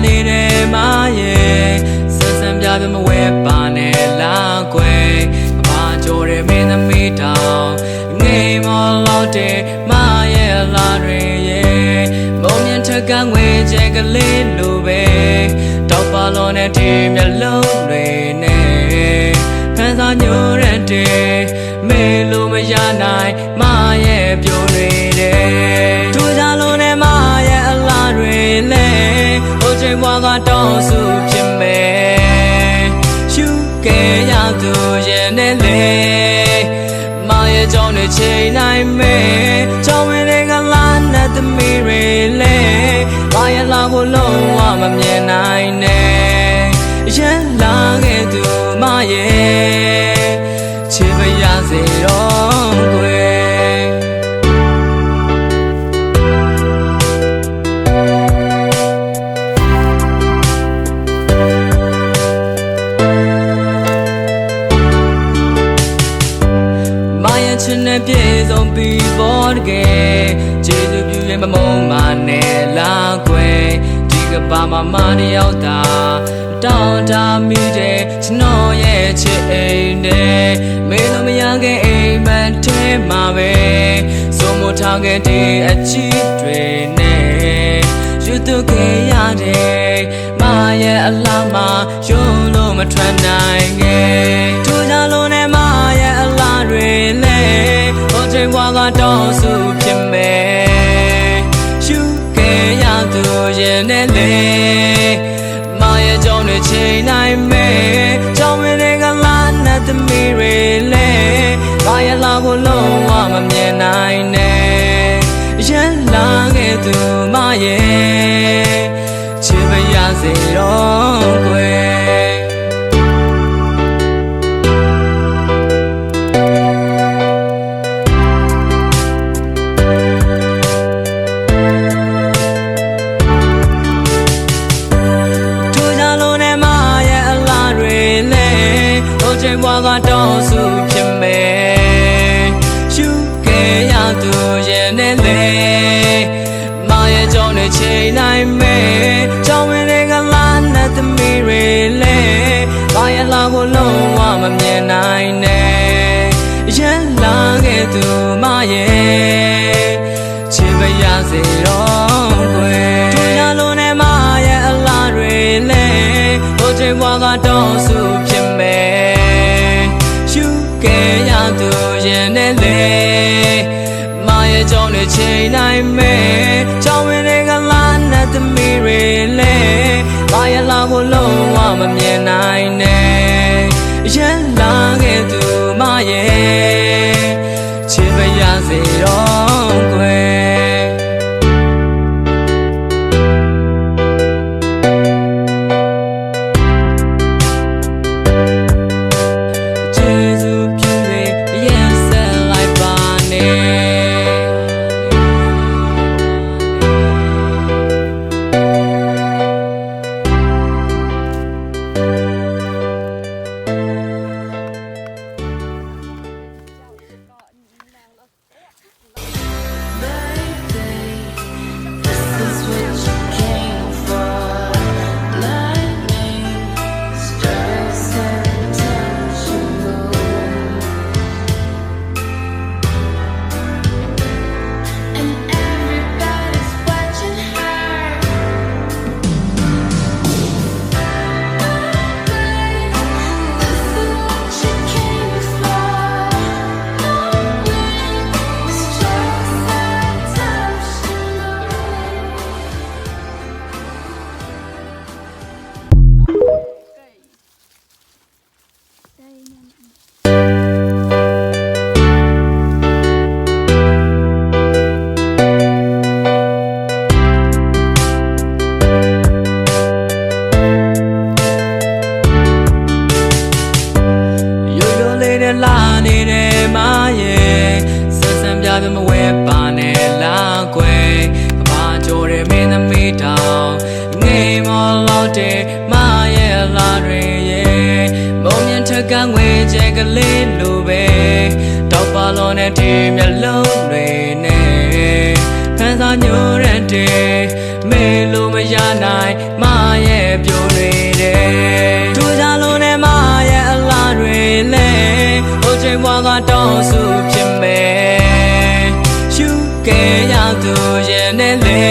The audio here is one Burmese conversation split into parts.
နေတဲ့မရဲ့ဆန်းဆန်းပြပြမဝဲပါနဲ့လာကွယ်ကဘာကြော်တဲ့မင်းသမီးတောင်ငိမ်မောလို့တဲ့မရဲ့အလားတွေရဲ့မုံမြင့်ထက်ကငွေကျဲကလေးလိုပဲတောက်ပါလို့နဲ့ဒီမျက်လုံးတွေနဲ့ဖန်စာညိုရတဲ့မေလိုမရနိုင်မရဲ့ပြိုတွေတဲ့ထူကြလို့နဲ့မရဲ့အလားတွေလဲဟိုချိန်ဘွားကတော့စုဖြစ်မယ်ရှုခဲ့ရသူရဲ့နဲ့လေမရဲ့ကြောင့်တွေချိန်နိုင်မယ်ကြောင့်ဝင်တွေကလာနဲ့သမီးတွေလဲမရဲ့လာဖို့လုံးဝမမြင်နိုင်နဲ့ရဲလာခဲ့သူမရဲ့ချစ်ပါရစေတော့ကွယ်မရဲ့ချစ်နဲ့ပြေဆုံးပြီးပေါ်တကယ်ကျေးဇူးပြုရင်မမုန်းမနဲ့လာကွယ်ဒီကဘာမှမတယောက်သာတောင်းတမိတဲ့ကျွန်တော်ရဲ့ချစ်အိမ်နဲ့မေလို့မရခဲ့အိမ်မက်ထဲမှာပဲစိုးမိုးထားခဲ့တဲ့အချစ်တွေနဲ့ယူသွခဲ့ရတဲ့မရဲ့အလားမှာယုံလို့မထွက်နိုင်ခဲ့ထူကြလို့နဲ့မရဲ့အလားတွေလဲဟိုချိန်ဘွားကတော့စုဖြစ်မယ်ရှုခဲ့ရသူရဲ့နဲ့လေမရဲ့ကြောင့်တွေချိန်နိုင်မယ်ကြောင့်ဝင်တွေကလာနဲ့သမီးတွေလဲမရဲ့လာဖို့လုံးဝမမြင်နိုင်နဲ့ရဲလာခဲ့သူမရဲ့ချစ်ပါရစေတော့ကွယ်ချိန်ဘွားကတော့စုဖြစ်မယ်ရှုခဲ့ရသူရဲ့နဲ့လေမရဲ့ကြောင့်တွေချိန်နိုင်မယ်ကြောင့်ဝင်တွေကလာနဲ့သမီးတွေလဲမရဲ့လာဖို့လုံးဝမမြင်နိုင်နဲ့ရဲလာခဲ့သူမရဲ့ချစ်ပါရစေတော့ကွယ်ထူကြလို့နဲ့မရဲ့အလားတွေလဲဟိုချိန်ဘွားကတော့စုဖြစ်မယ်ခဲ့ရသူရဲ့နဲ့လေမရဲ့ကြောင့်တွေချိန်နိုင်မယ်ကြောင့်ဝင်တွေကလာနဲ့သမီးတွေလဲမရဲ့လာဖို့လုံးဝမမြင်နိုင်နဲ့ရဲလာခဲ့သူမရဲ့ချစ်ပါရစေတော့ကွယ်လာနေတဲ့မရဲ့ဆန်းဆန်းပြပြမဝဲပါနဲ့လာကွယ်ကဘာကြော်တဲ့မင်းသမီးတောင်ငိမ်မောလို့တဲ့မရဲ့အလားတွေရဲ့မုံမြင့်ထက်ကငွေကျဲကလေးလိုပဲတောက်ပါလို့နဲ့ဒီမျက်လုံးတွေနဲ့ဖန်စာညိုရတဲ့မေလိုမရနိုင်မ ရဲ့ပြိုတွေတဲ့ထူကြလို့နဲ့မရဲ့အလားတွေလဲဟိုချိန်ဘွားကတောင်းစုဖြစ်မယ်ရှုခဲ့ရသူရဲ့နဲ့လေ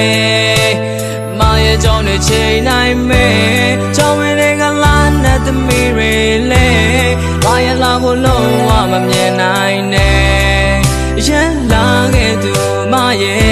မရဲ့ကြောင့်တွေချိန်နိုင်မယ်ကြောင့်ဝင်တွေကလာနဲ့သမီးတွေလဲမရဲ့လာကိုလုံးဝမမြင်နိုင်နဲ့ရန်လာခဲ့သူမရဲ့